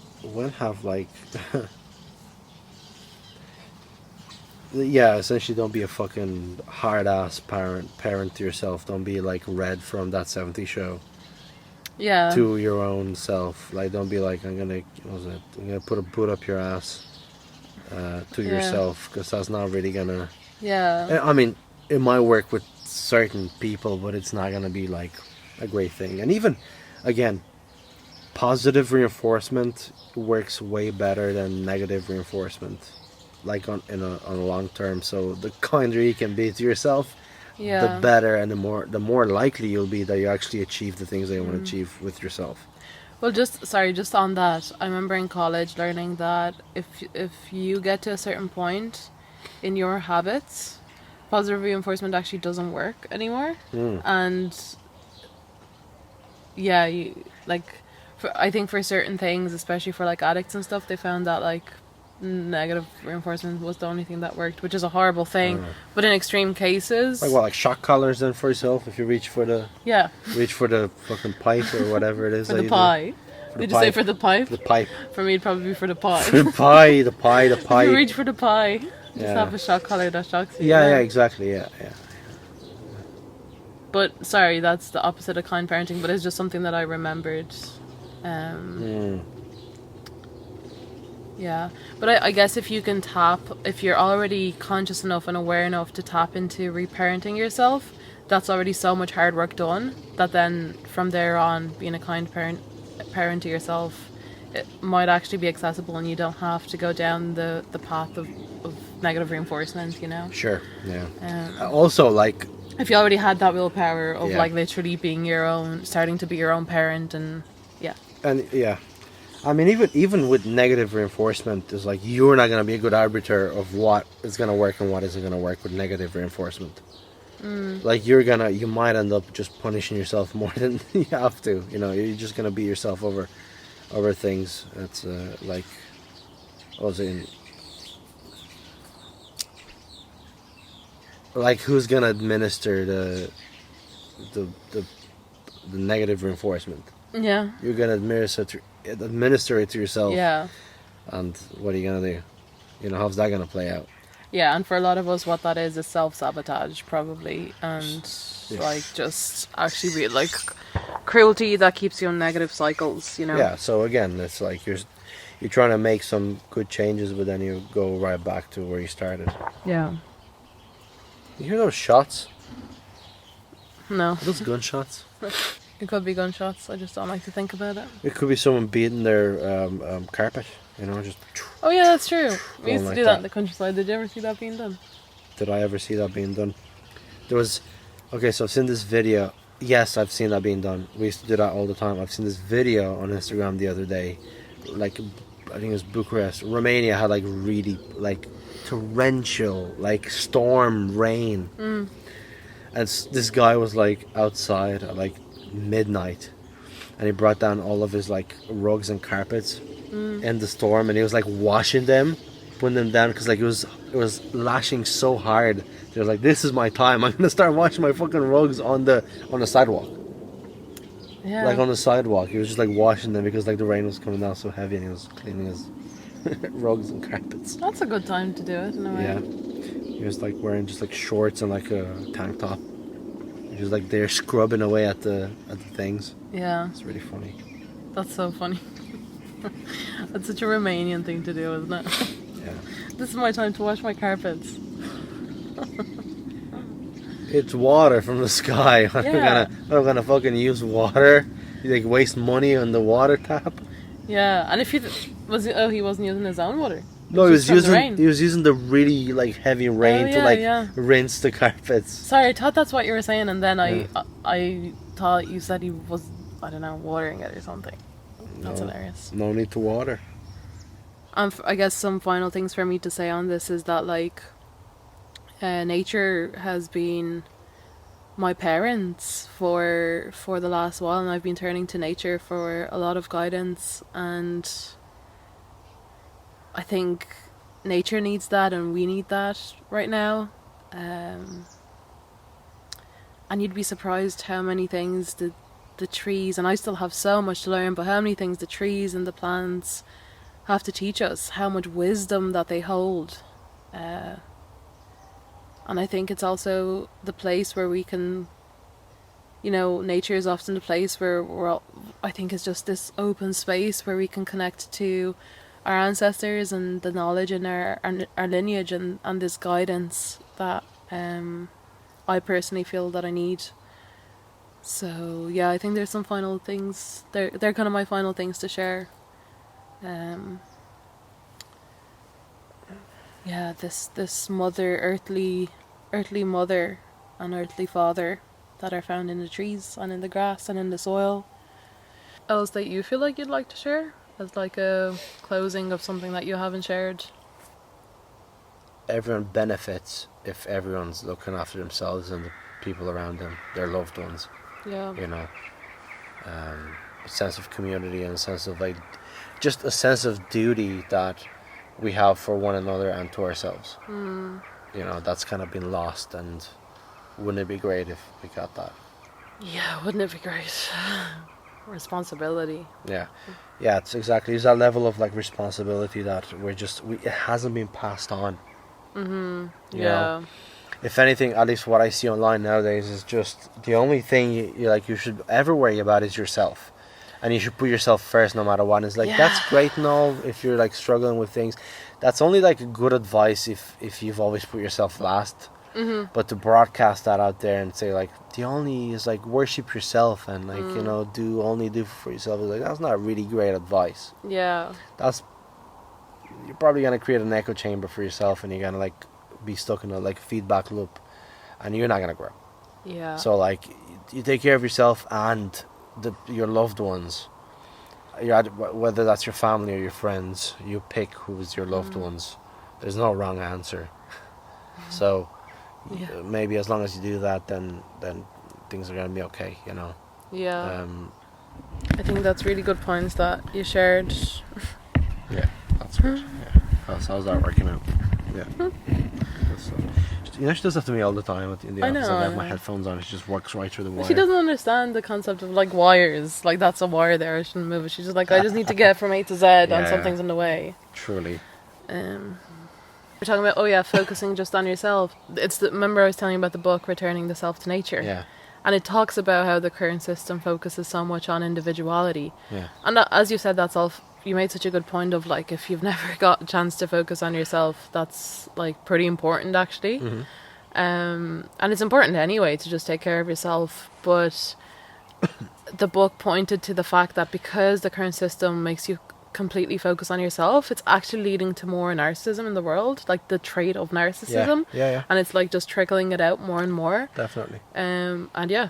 S2: have like Yeah, essentially, don't be a fucking hard ass parent to yourself. Don't be like Red from That 70s Show
S1: Yeah.
S2: to your own self. Like, don't be like, I'm gonna put a boot up your ass to
S1: Yeah.
S2: yourself, because that's not really gonna.
S1: Yeah.
S2: I mean, it might work with certain people, but it's not gonna be like a great thing. And even, again, positive reinforcement works way better than negative reinforcement, like on a long term. So the kinder you can be to yourself,
S1: Yeah.
S2: the better, and the more likely you'll be that you actually achieve the things that you want to achieve with yourself.
S1: Well, just on that, I remember in college learning that if you get to a certain point in your habits, positive reinforcement actually doesn't work anymore. And yeah, I think for certain things, especially for like addicts and stuff, they found that like negative reinforcement was the only thing that worked, which is a horrible thing. But in extreme cases,
S2: Like what, like shock collars then for yourself if you reach for the
S1: yeah,
S2: fucking pipe or whatever it is.
S1: for
S2: that
S1: the
S2: you
S1: pie.
S2: do.
S1: Did you say for the pipe?
S2: The pipe.
S1: For me, it'd probably be for the pie.
S2: The pie.
S1: If you reach for the pie, just have a shock collar that shocks you.
S2: Yeah, exactly. Yeah.
S1: But sorry, that's the opposite of kind parenting. But it's just something that I remembered. Yeah, but I guess if you're already conscious enough and aware enough to tap into reparenting yourself, that's already so much hard work done that then from there on, being a kind parent to yourself, it might actually be accessible, and you don't have to go down the path of negative reinforcement, you know?
S2: Sure, yeah. Also, like,
S1: if you already had that willpower of
S2: Yeah.
S1: like literally starting to be your own parent, and
S2: I mean, even with negative reinforcement, it's like you're not going to be a good arbiter of what is going to work and what isn't going to work with negative reinforcement. Like you might end up just punishing yourself more than you have to. You know, you're just going to beat yourself over things. It's like, what was it? Like, who's going to administer the negative reinforcement?
S1: yeah,
S2: You're going to administer it to yourself.
S1: yeah.
S2: And what are you going to do? You know, how's that going to play out?
S1: Yeah, and for a lot of us, what that is self-sabotage, probably, and
S2: Yeah.
S1: like just actually be like cruelty that keeps you in negative cycles, you know?
S2: Yeah, so again, it's like you're trying to make some good changes, but then you go right back to where you started.
S1: Yeah.
S2: You hear those shots?
S1: No.
S2: Are those gunshots?
S1: It could be gunshots. I just don't like to think about it.
S2: It could be someone beating their carpet, you know, just...
S1: Oh yeah, that's true. We
S2: Going
S1: used to
S2: like
S1: do that
S2: that.
S1: in the countryside. Did you ever see that being done?
S2: Did I ever see that being done? There was... Okay, so I've seen this video. Yes, I've seen that being done. We used to do that all the time. I've seen this video on Instagram the other day. Like, I think it was Bucharest. Romania had, like, really, like, torrential, like, storm rain. And this guy was, like, outside at, like, midnight. And he brought down all of his, like, rugs and carpets in the storm. And he was, like, washing them, putting them down. Because, like, it was lashing so hard. They were like, this is my time. I'm going to start washing my fucking rugs on the sidewalk.
S1: Yeah.
S2: Like, on the sidewalk. He was just, like, washing them because, like, the rain was coming down so heavy. And he was cleaning his rugs and carpets.
S1: That's a good time to do it, in a way.
S2: Yeah. He was, like, wearing just, like, shorts and, like, a tank top. He was, like, there scrubbing away at the things.
S1: Yeah.
S2: It's really funny.
S1: That's so funny. That's such a Romanian thing to do, isn't it?
S2: Yeah.
S1: This is my time to wash my carpets.
S2: It's water from the sky.
S1: Yeah.
S2: I'm gonna fucking use water. You like waste money on the water tap?
S1: Yeah, and if he wasn't using his own water.
S2: No, he was
S1: just from the rain.
S2: using the really like heavy rain to like rinse the carpets.
S1: Sorry, I thought that's what you were saying, and then I thought you said he was, I don't know, watering it or something. That's hilarious.
S2: No need to water.
S1: I guess some final things for me to say on this is that like nature has been my parents for the last while, and I've been turning to nature for a lot of guidance, and I think nature needs that and we need that right now. And you'd be surprised how many things the trees, and I still have so much to learn, but how many things the trees and the plants have to teach us, how much wisdom that they hold. And I think it's also the place where we can, you know, nature is often the place where we're all, I think it's just this open space where we can connect to our ancestors and the knowledge in our lineage, and this guidance that I personally feel that I need. So yeah, I think there's some final things. They're kind of my final things to share. Yeah, this mother, earthly mother and earthly father that are found in the trees and in the grass and in the soil. Else that you feel like you'd like to share as like a closing of something that you haven't shared?
S2: Everyone benefits if everyone's looking after themselves and the people around them, their loved ones.
S1: Yeah.
S2: You know, a sense of community and a sense of like, just a sense of duty that we have for one another and to ourselves. You know, that's kind of been lost, and wouldn't it be great if we got that?
S1: Yeah, wouldn't it be great? Responsibility.
S2: Yeah, it's exactly, it's that level of like responsibility that it hasn't been passed on. You know? If anything, at least what I see online nowadays is just the only thing you should ever worry about is yourself, and you should put yourself first no matter what. And it's like, that's great and all if you're like struggling with things. That's only like good advice if you've always put yourself last. But to broadcast that out there and say like the only is like worship yourself and like you know do for yourself, is like, that's not really great advice.
S1: Yeah.
S2: You're probably gonna create an echo chamber for yourself, and you're gonna like be stuck in a like feedback loop, and you're not gonna grow.
S1: Yeah.
S2: So like you take care of yourself and your loved ones. Whether that's your family or your friends, you pick who's your loved ones. There's no wrong answer. So maybe as long as you do that, then things are gonna be okay. You know.
S1: Yeah. I think that's really good points that you shared.
S2: Yeah, that's good. Yeah. How's that working out? Yeah. You know, she does that to me all the time in the office. I have my headphones on. She just works right through the wire.
S1: She doesn't understand the concept of like wires. Like, that's a wire there, I shouldn't move it. She's just like, I just need to get from A to Z and something's in the way.
S2: Truly.
S1: We're talking about focusing just on yourself. Remember I was telling you about the book Returning the Self to Nature.
S2: Yeah.
S1: And it talks about how the current system focuses so much on individuality.
S2: Yeah.
S1: And that, as you said, that's all. You made such a good point of like, if you've never got a chance to focus on yourself, that's like pretty important actually. And it's important anyway to just take care of yourself. But the book pointed to the fact that because the current system makes you completely focus on yourself, it's actually leading to more narcissism in the world, like the trait of narcissism.
S2: Yeah.
S1: And it's like just trickling it out more and more.
S2: Definitely.
S1: And yeah,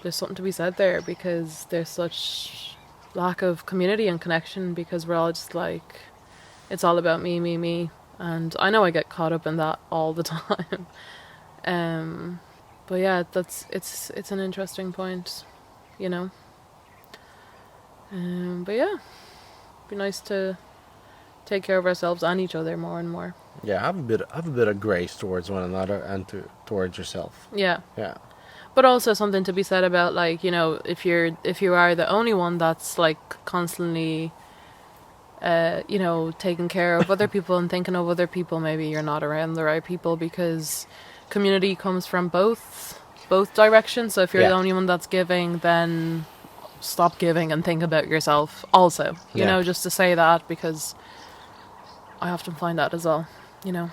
S1: there's something to be said there, because there's such lack of community and connection, because we're all just like, it's all about me, and I know I get caught up in that all the time. But yeah, it's an interesting point, you know. But yeah, it'd be nice to take care of ourselves and each other more and more.
S2: Yeah, have a bit of grace towards one another and towards yourself.
S1: Yeah.
S2: Yeah.
S1: But also something to be said about, like, you know, if you are the only one that's like constantly you know, taking care of other people and thinking of other people, maybe you're not around the right people, because community comes from both directions. So if you're the only one that's giving, then stop giving and think about yourself also, you know, just to say that, because I often find that as well, you know.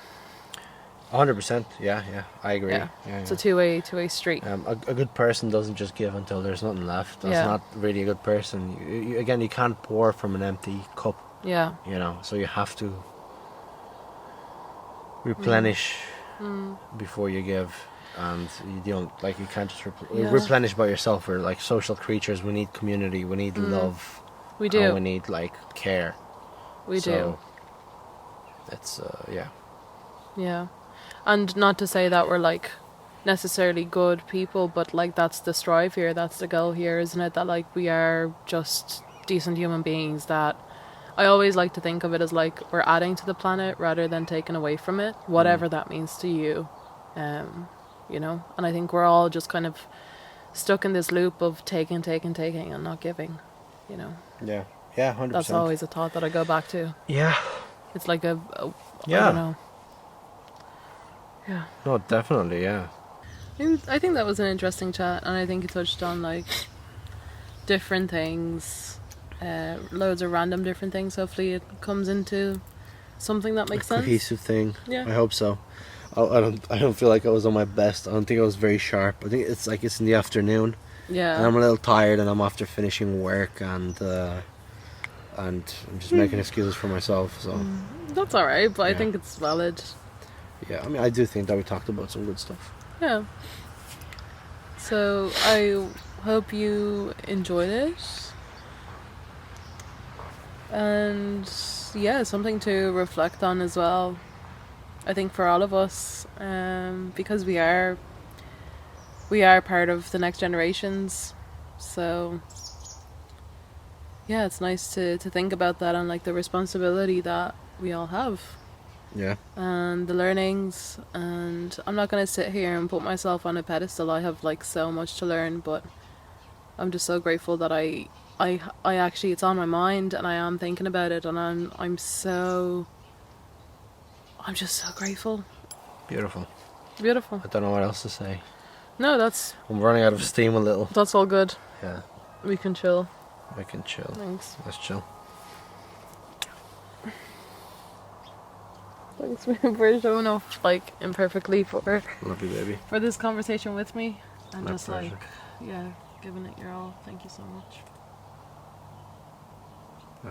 S2: 100%. Yeah, I agree. Yeah,
S1: it's a two-way street.
S2: A good person doesn't just give until there's nothing left. That's not really a good person. You can't pour from an empty cup.
S1: Yeah.
S2: You know, so you have to replenish before you give, and you don't, like, you can't just replenish by yourself. We're like social creatures. We need community. We need love.
S1: We do.
S2: And we need like care.
S1: We do.
S2: It's
S1: Yeah. And not to say that we're like necessarily good people, but like that's the strive here, that's the goal here, isn't it? That like we are just decent human beings. That I always like to think of it as like we're adding to the planet rather than taking away from it, whatever that means to you. You know, and I think we're all just kind of stuck in this loop of taking and not giving, you know.
S2: Yeah, 100%.
S1: That's always a thought that I go back to.
S2: Yeah.
S1: It's like I don't know. Yeah.
S2: No, definitely, yeah.
S1: I think that was an interesting chat, and I think it touched on like different things, loads of random different things. Hopefully, it comes into something that makes sense.
S2: Cohesive thing.
S1: Yeah.
S2: I hope so. I don't feel like I was on my best. I don't think I was very sharp. I think it's like it's in the afternoon,
S1: Yeah.
S2: and I'm a little tired, and I'm after finishing work, and I'm just making excuses for myself. So
S1: That's all right, but I
S2: Yeah.
S1: think it's valid.
S2: yeah, I mean, I do think that we talked about some good stuff.
S1: Yeah. So I hope you enjoyed it. And yeah, something to reflect on as well. I think for all of us, because we are part of the next generations. So yeah, it's nice to think about that and like the responsibility that we all have.
S2: Yeah.
S1: And the learnings, and I'm not going to sit here and put myself on a pedestal. I have like so much to learn, but I'm just so grateful that I actually, it's on my mind and I am thinking about it, and I'm just so grateful.
S2: Beautiful.
S1: Beautiful.
S2: I don't know what else to say.
S1: No,
S2: I'm running out of steam a little.
S1: that's all good.
S2: Yeah.
S1: We can chill.
S2: We can chill.
S1: Thanks.
S2: Let's chill.
S1: Thanks for showing up like imperfectly for
S2: Love you, baby.
S1: this conversation with me, and
S2: My
S1: just
S2: pleasure.
S1: like, yeah, giving it your all. Thank you so much.